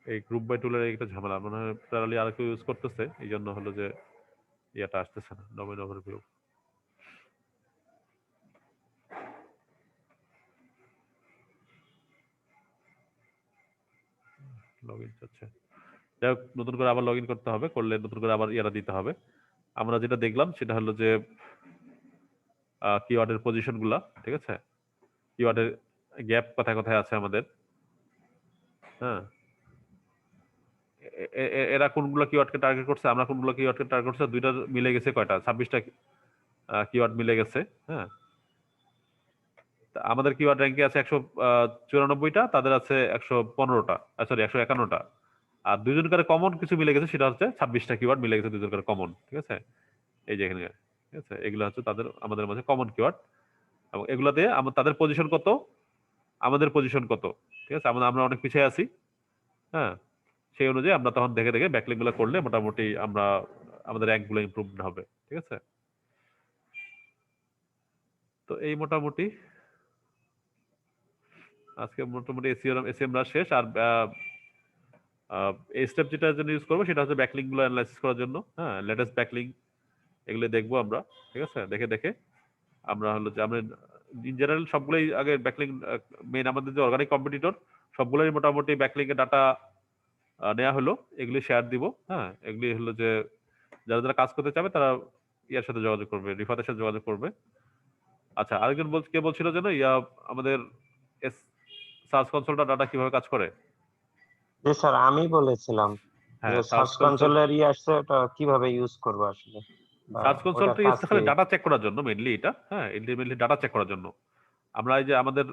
এই গ্রুপ বাই টুলের একটা ঝামেলা, মনে হয় প্যারালি আর কেউ ইউজ করতেছে, এই জন্য হলো যে ইয়াটা আসতেছে না, ডোমেইন ওভারভিউ। লগইন চাচ্ছে, যাই হোক নতুন করে আবার লগইন করতে হবে, করলে নতুন করে আবার ইয়াটা দিতে হবে। আমরা যেটা দেখলাম সেটা হলো যে কিওয়ার্ডের পজিশন গুলা, ঠিক আছে, কিওয়ার্ডের গ্যাপ কোথায় কোথায় আছে আমাদের। হ্যাঁ, এরা কোনগুলো কিওয়ার্ডকে টার্গেট করছে, আমরা কোনগুলো কিওয়ার্ডকে টার্গেট করছে, দুইটা মিলে গেছে কয়টা, 26টা কিওয়ার্ড মিলে গেছে। হ্যাঁ, আমাদের কিওয়ার্ড র্যাঙ্কে আছে 194টা, তাদের আছে 115টা, সরি 151টা। আর দুইজনকার কমন কিছু মিলে গেছে, সেটা হচ্ছে 26টা কিওয়ার্ড মিলে গেছে দুইজনকার কমন। ঠিক আছে, এই যে এখানে, ঠিক আছে, এগুলো হচ্ছে আমাদের মাঝে কমন কিওয়ার্ড, এবং এগুলাতে তাদের পজিশন কত, আমাদের পজিশন কত। ঠিক আছে, আমরা অনেক পিছিয়ে আছি। হ্যাঁ, সেই অনুযায়ী আমরা তখন দেখে দেখে ব্যাকলিং গুলো করলে মোটামুটি আমাদের র্যাঙ্ক গুলো ইমপ্রুভ হবে। ঠিক আছে, তো এই মোটামুটি আজকে মোটামুটি এসিএমরা শেষ। আর এই স্টেপ যেটার জন্য ইউজ করবো সেটা হচ্ছে ব্যাকলিং গুলো অ্যানালাইসিস করার জন্য। হ্যাঁ, লেটেস্ট ব্যাকলিং এগুলো দেখবো আমরা। ঠিক আছে, দেখে দেখে আমরা হলো যে আমরা ইন জেনারেল সবগুলোই আগে ব্যাকলিং, মেইন আমাদের যে অর্গানিক কম্পিটিটর সবগুলোই মোটামুটি ব্যাকলিং এর ডাটা নেওয়া হলো, এগুলি শেয়ার দিব। হ্যাঁ, এগুলি হলো যে যারা যারা কাজ করতে চাবে তারা ইয়ার সাথে যোগাযোগ করবে, রিফাতের সাথে যোগাযোগ করবে। আচ্ছা, আরেকজন কে বলছিল যেন আমাদের সার্চ কনসোলটা ডাটা কিভাবে কাজ করে। জি স্যার, আমি বলেছিলাম হ্যাঁ, যে সার্চ কনসোলের আসছে, ওটা কিভাবে ইউজ করবো আসলে, বা সার্চ কনসোলটা ওটার ইউজ কাজ খালি কি? ডাটা চেক করার জন্য মেইনলি এটা। হ্যাঁ, মেইনলি ডাটা চেক করার জন্য। আমরা এই যে আমাদের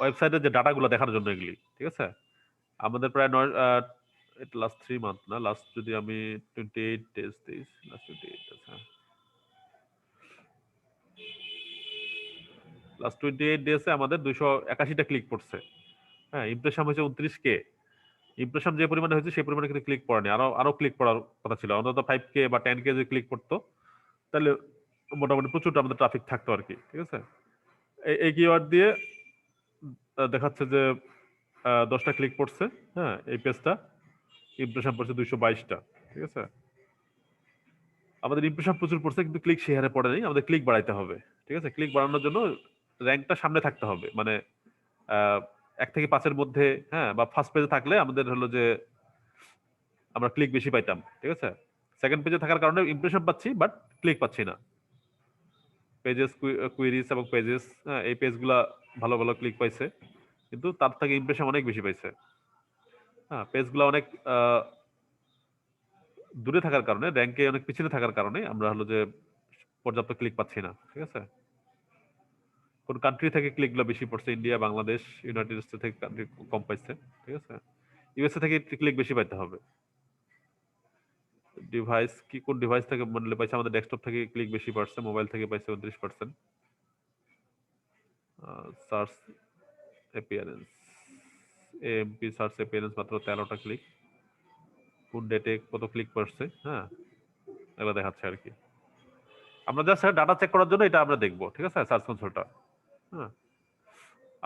ওয়েবসাইটে যে ডাটাগুলো দেখার জন্য এগুলি। ঠিক আছে, আমাদের প্রায় লাস্ট 3 মান্থ না, লাস্ট যদি আমি 28 ডেজ দিই, লাস্ট 28 আছে, লাস্ট 28 ডেজে আমাদের 281টা ক্লিক পড়ছে। হ্যাঁ, ইমপ্রেশন হয়েছে 29K। ইমপ্রেশন যে পরিমাণে হয়েছে সেই পরিমাণে কিন্তু ক্লিক পড়েনি, আরো ক্লিক পড়ার কথা ছিল, অন্তত 5K বা 10K যদি ক্লিক পড়তো তাহলে মোটামুটি প্রচুর আমাদের ট্রাফিক থাকতো আর কি। ঠিক আছে, এই কিওয়ার্ড দিয়ে দেখাচ্ছে যে 10টা ক্লিক পড়ছে। হ্যাঁ, এই পেজটা ইমপ্রেশন পড়ছে 222টা। ঠিক আছে, আমাদের ইমপ্রেশন প্রচুর পড়ছে কিন্তু ক্লিক সেই হারে পড়ে নাই, আমাদের ক্লিক বাড়াইতে হবে। ঠিক আছে, ক্লিক বাড়ানোর জন্য র্যাঙ্কটা সামনে থাকতে হবে, মানে 1 থেকে 5-এর মধ্যে। হ্যাঁ, বা ফার্স্ট পেজে থাকলে আমাদের হলো যে আমরা ক্লিক বেশি পাইতাম। ঠিক আছে, সেকেন্ড পেজে থাকার কারণে ইমপ্রেশন পাচ্ছি বাট ক্লিক পাচ্ছি না। পেজেস, কুইরিজ এবং পেজেস, এই পেজগুলা ভালো ভালো ক্লিক পাইছে, কিন্তু তার থেকে ইমপ্রেশন অনেক বেশি পাইছে। হ্যাঁ, পেজগুলো অনেক দূরে থাকার কারণে, র্যাঙ্কে অনেক পিছনে থাকার কারণে আমরা হলো যে পর্যাপ্ত ক্লিক পাচ্ছি না। ঠিক আছে, কোন কান্ট্রি থেকে ক্লিকগুলো বেশি পড়ছে, ইন্ডিয়া, বাংলাদেশ, ইউনাইটেড স্টেটস থেকে কান্ট্রি কম পাইছে। ঠিক আছে, ইউএসএ থেকে ক্লিক বেশি পাইতে হবে। ডিভাইস কি, কোন ডিভাইস থেকে মডেলে পাইছে, আমাদের ডেস্কটপ থেকে ক্লিক বেশি পাচ্ছে, মোবাইল থেকে পাইছে 29%। Search appearance, AMP search appearance মাত্র 13টা ক্লিক। কোন ডেটে কত ক্লিক পড়ছে, হ্যাঁ, এগুলো দেখাচ্ছে আর কি। আমরা জাস্ট ডাটা চেক করার জন্য এটা আমরা দেখবো। ঠিক আছে, সার্চ কনসোলটা। হ্যাঁ,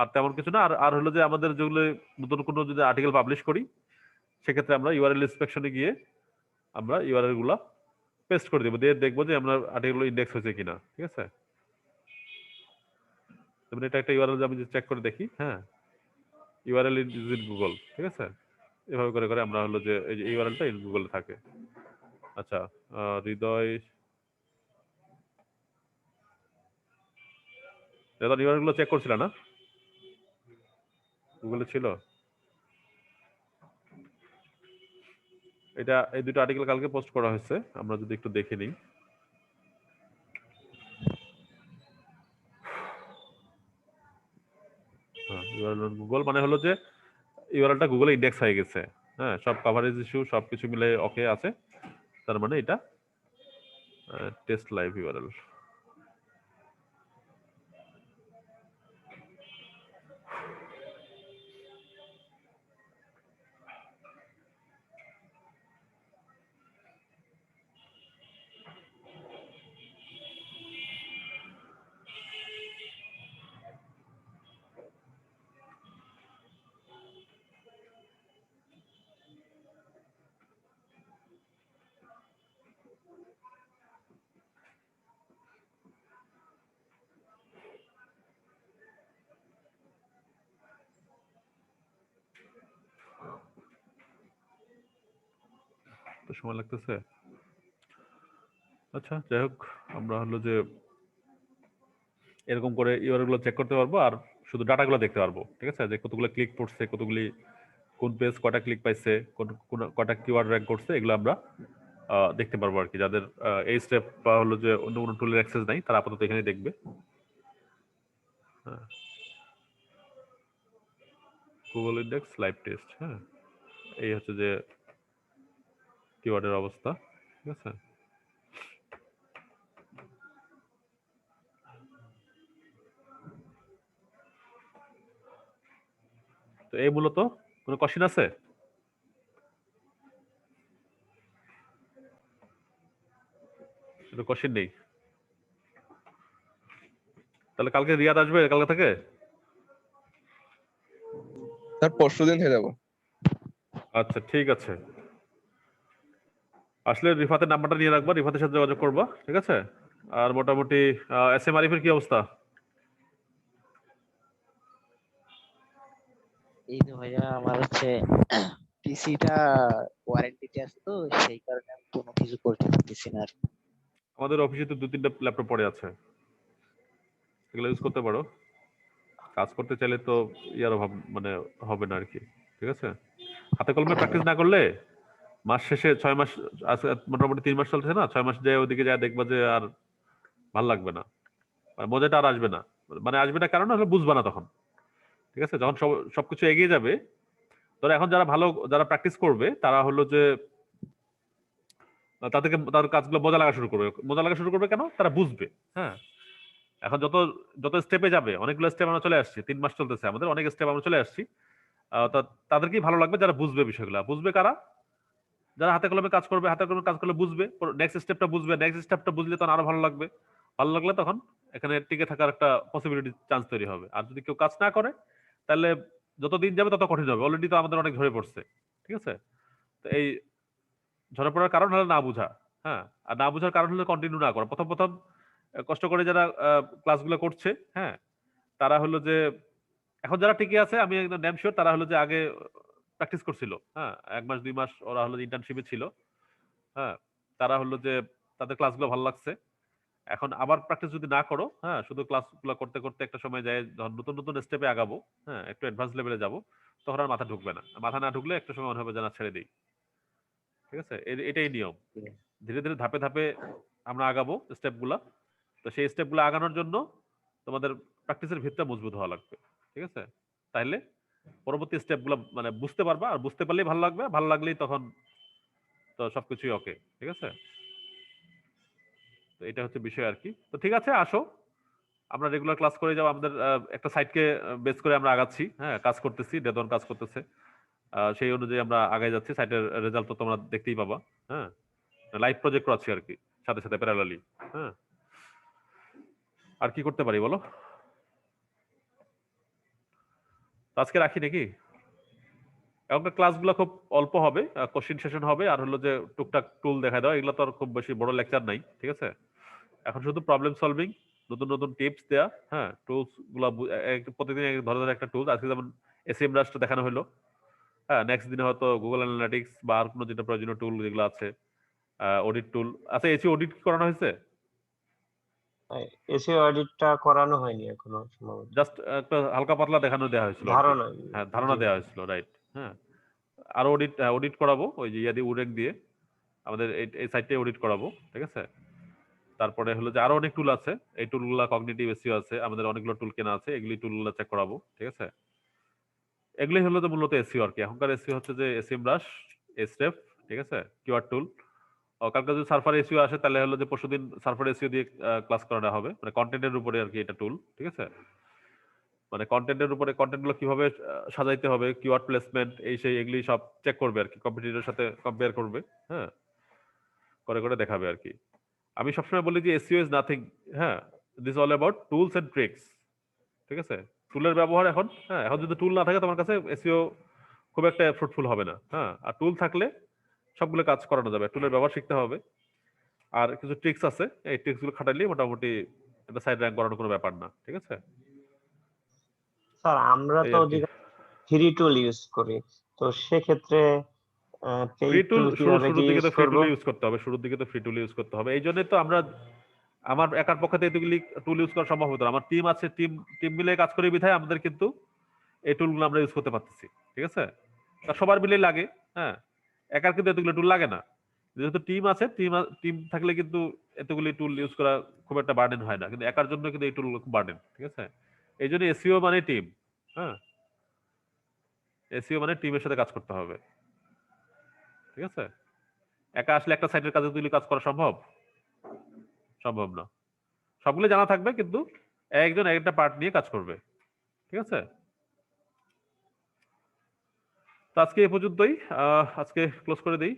আর তেমন কিছু না। আর হলো যে আমাদের যেগুলো নতুন কোনো যদি আর্টিকেল পাবলিশ করি, সেক্ষেত্রে আমরা ইউআরএল ইন্সপেকশনে গিয়ে আমরা ইউআরএল গুলা পেস্ট করে দেবো, দিয়ে দেখবো যে আমরা আর্টিকেল ইন্ডেক্স হয়েছে কিনা। ঠিক আছে, যেমন এটা একটা ইউআরএল আমি চেক করে দেখি। হ্যাঁ, ইউআরএল ইজ ইন গুগল। ঠিক আছে, এভাবে করে করে আমরা হলো যে এই যে ইউআরএলটা ইন গুগলে থাকে। আচ্ছা, হৃদয় ইউআরএল গুলো চেক করছিল না, গুগলে ছিল। এটা এই দুটো আর্টিকেল কালকে পোস্ট করা হয়েছে, আমরা যদি একটু দেখে নিই। হ্যাঁ, ইউআরএল গুগল মানে হলো যে ইউআরএলটা গুগলে ইন্ডেক্স হয়ে গেছে। হ্যাঁ, সব কভারেজ ইস্যু সবকিছু মিলে ওকে আছে, তার মানে এটা টেস্ট লাইভ ইউআরএল। তো সময় লাগতেছে। আচ্ছা, যাই হোক, আমরা হলো যে এরকম করে ইউআরএল গুলো চেক করতে পারবো আর শুধু ডাটাগুলো দেখতে পারবো। ঠিক আছে, যে কতগুলো ক্লিক পড়ছে, কতগুলি কোন পেজ কয়টা ক্লিক পাইছে, কয়টা কিওয়ার্ড র্যাঙ্ক করছে, এগুলো আমরা দেখতে পারবো আর কি। যাদের এই স্টেপ বা হলো যে অন্য কোনো টুলের অ্যাক্সেস নাই তারা আপাতত এখানে দেখবে। Google index live test. হ্যাঁ, এই হচ্ছে যে কিওয়ার্ডের অবস্থা। ঠিক আছে, তো এই মূলত কোনো কোশ্চেন আছে? কোশ্চেন নেই? তাহলে কালকে রিয়াদ আসবে কালকে থেকে? স্যার পরশুদিন হয়ে যাবো। আচ্ছা, ঠিক আছে। আসলে রিফাতের নাম্বারটা নিয়ে রাখবা, রিফাতের সাথে যোগাযোগ করবা। ঠিক আছে, আর মোটামুটি এস এম আরিফের কি অবস্থা? এই তো ভাইয়া আমার হচ্ছে পিসিটা ওয়ারেন্টিতে আছে, তো সেই কারণে আমি কোনো কিছু করতে পারতেছি না আর কি। আমাদের অফিসে তো 2-3টা ল্যাপটপ পড়ে আছে, এগুলো ইউজ করতে পারো। কাজ করতে চাইলে তো ইয়ার অভাব মানে হবে না আর কি। ঠিক আছে, হাতে কলমে প্র্যাকটিস না করলে মাস শেষে 6 মাস, মোটামুটি 3 মাস চলছে না, 6 মাস যায় ওদিকে যায় দেখবা যে আর ভাল লাগবে না, মানে মজাটা আর আসবে না। মানে আসবে না কারণ হলো বুঝবা না তখন। ঠিক আছে, যখন সবকিছু এগিয়ে যাবে, ধরো এখন যারা প্র্যাকটিস করবে তারা হলো যে তাদের কাজগুলো মজা লাগা শুরু করবে। মজা লাগা শুরু করবে কেন? তারা বুঝবে। হ্যাঁ, এখন যত যত স্টেপে যাবে, অনেকগুলো স্টেপ আমরা চলে আসছি, 3 মাস চলতেছে আমাদের, অনেক স্টেপ আমরা চলে আসছি। তাদেরকেই ভালো লাগবে যারা বুঝবে বিষয়গুলো। বুঝবে কারা? যারা হাতে কলমে কাজ করবে, হাতে কলমে কাজ করলে বুঝবে, নেক্সট স্টেপটা বুঝবে, নেক্সট স্টেপটা বুঝলে তখন আরো ভালো লাগবে। ভালো লাগলে তখন এখানে টিকে থাকার একটা পসিবিলিটি, চান্স তৈরি হবে। আর যদি কেউ কাজ না করে তাহলে যত দিন যাবে তত কঠিন হবে। অলরেডি তো আমাদের অনেক ঝরে পড়ছে। ঠিক আছে, তো এই ঝরে পড়ার কারণ হলো না বুঝা। হ্যাঁ, আর না বুঝার কারণ হলো কন্টিনিউ না করা। প্রথম প্রথম কষ্ট করে যারা ক্লাসগুলো করছে, হ্যাঁ, তারা হলো যে এখন যারা টিকে আছে আমি একদম ড্যাম শিওর তারা হলো যে আগে প্র্যাকটিস করছিল। হ্যাঁ, 1 মাস 2 মাস ওরা হলো ইন্টার্নশিপে ছিল। হ্যাঁ, তারা হলো যে তাদের ক্লাসগুলো ভালো লাগছে। এখন আবার প্র্যাকটিস যদি না করো, হ্যাঁ, শুধু ক্লাসগুলো করতে করতে একটা সময় যায় যখন নতুন নতুন স্টেপে আগাবো, হ্যাঁ, একটু অ্যাডভান্স লেভেলে যাবো, তখন আর মাথা ঢুকবে না। মাথা না ঢুকলে একটা সময় মনে হবে যে না, ছেড়ে দিই। ঠিক আছে, এটাই নিয়ম। ধীরে ধীরে ধাপে ধাপে আমরা আগাবো স্টেপগুলা। তো সেই স্টেপগুলো আগানোর জন্য তোমাদের প্র্যাকটিসের ভিতটা মজবুত হওয়া লাগবে। ঠিক আছে, তাইলে পরবর্তী স্টেপগুলো মানে বুঝতে পারবা, আর বুঝতে পারলেই ভালো লাগবে, ভালো লাগলেই তখন তো সবকিছুই ওকে। ঠিক আছে, তো এটা হচ্ছে বিষয় আর কি। তো ঠিক আছে, আসো আমরা রেগুলার ক্লাস করে যাবো। আমাদের একটা সাইটকে বেস করে আমরা আগাচ্ছি। হ্যাঁ, কাজ করতেছি, ডেদন কাজ করতেছে, সেই অনুযায়ী আমরা আগাই যাচ্ছি। সাইটের রেজাল্ট তো তোমরা দেখতেই পাবা। হ্যাঁ, লাইভ প্রজেক্ট আছে আর কি, সাথে সাথে প্যারালালি। হ্যাঁ, আর কি করতে পারি বলো? তো আজকে রাখি নাকি? এখনকার ক্লাসগুলো খুব অল্প হবে, কোশ্চেন সেশন হবে, আর হলো যে টুকটাক টুল দেখা দেওয়া। এগুলো তো আর খুব বেশি বড় লেকচার নাই। ঠিক আছে, এখন শুধু প্রবলেম সলভিং, নতুন নতুন টিপস দেয়া। হ্যাঁ, টুলস গুলা প্রতিদিন ধরে একটা টুল। আজকে যেমন এসএম রাস্ট্র দেখানো হলো। হ্যাঁ, নেক্সট দিনে হয়তো গুগল অ্যানালিটিক্স বা আর কোনো যেটা প্রয়োজনীয় টুল যেগুলো আছে, অডিট টুল। আচ্ছা, এসি অডিট করানো হয়েছে? এসি অডিটটা করানো হয়নি এখনো সম্ভবত। জাস্ট একটা হালকা পাতলা দেখানো দেওয়া হয়েছিল আর কি। ধারণা। হ্যাঁ, ধারণা জি। দেওয়া হয়েছিল, রাইট। হ্যাঁ, আরো অডিট করাবো ওই যে দিয়ে উরেক দিয়ে আমাদের এই সাইটটাই অডিট করাবো, ঠিক আছে। তারপরে হলো যে আরো অনেক টুল আছে, এই টুলগুলো কগনিটিভ এসইও আছে, আমাদের অনেকগুলো টুল কেনা আছে, এগুলি টুলগুলো চেক করাবো, ঠিক আছে। এগুলি হলো যে মূলত এসইও আর কি। এখনকার এসইও হচ্ছে যে এসএমব্রাশ, এসরেফ, ঠিক আছে, কিওয়ার্ড টুল। কালকে যদি সার্ফার এসইও আসে তাহলে হলো যে পরশুদিন সার্ফার এসইও দিয়ে ক্লাস করানো হবে, মানে কন্টেন্টের উপরে আর কি এটা টুল, ঠিক আছে। মানে কন্টেন্টের উপরে কন্টেন্টগুলো কিভাবে সাজাইতে হবে, কিওয়ার্ড প্লেসমেন্ট, এই সেই এগুলি সব চেক করবে আর কি, কম্পিটিটরের সাথে কম্পেয়ার করবে, হ্যাঁ, করে করে দেখাবে আর কি। আমি সবসময় বলি যে এসইও ইজ নাথিং, হ্যাঁ, this all about tools and tricks, ঠিক আছে। টুলের ব্যবহার এখন, হ্যাঁ, এখন যদি টুল না থাকে তোমার কাছে এসইও খুব একটা ফ্রুটফুল হবে না, হ্যাঁ। আর টুল থাকলে সবগুলো কাজ করানো যাবে, টুলের ব্যবহার শিখতে হবে। আর কিছু ট্রিক্স আছে, এই ট্রিক্সগুলো খাটাইলে মোটামুটি একটা সাইড র্যাঙ্ক করানোর কোনো ব্যাপার না, ঠিক আছে। স্যার আমরা এই তো আর কি। অধিকাংশ ফ্রি টুল ইউজ করি, তো সেক্ষেত্রে ফ্রি পেইড টুল টুল কিভাবে কি শুরুর দিকে ইউজ তো ফ্রি করব? টুল ইউজ করতে হবে, শুরুর দিকে তো ফ্রি টুল ইউজ করতে হবে। এই জন্যই তো আমরা, আমার একার পক্ষে তো এতগুলি টুল ইউজ করা সম্ভব হতো না। আমার টিম আছে, টিম মিলে কাজ করি বিধায় আমাদের কিন্তু এই টুলগুলো আমরা ইউজ করতে পারতেছি, ঠিক আছে। তা সবার মিলে লাগে, হ্যাঁ, একার কিন্তু এতগুলো টুল লাগে না। যেহেতু টিম আছে, টিম থাকলে কিন্তু এতগুলি টুল ইউজ করা খুব একটা বার্ডেন হয় না, কিন্তু একার জন্য কিন্তু এই টুলগুলো খুব বার্ডেন, ঠিক আছে। এই জন্য এসইও মানে টিম, হ্যাঁ, এসইও মানে টিমের সাথে কাজ করতে হবে, ঠিক আছে। একা আসলে একটা সাইটের কাজে তুলি কাজ করা সম্ভব সম্ভব না। সবগুলো জানা থাকবে কিন্তু একজন একটা পার্ট নিয়ে কাজ করবে, ঠিক আছে। তো আজকে এই পর্যন্তই, আজকে ক্লোজ করে দিই।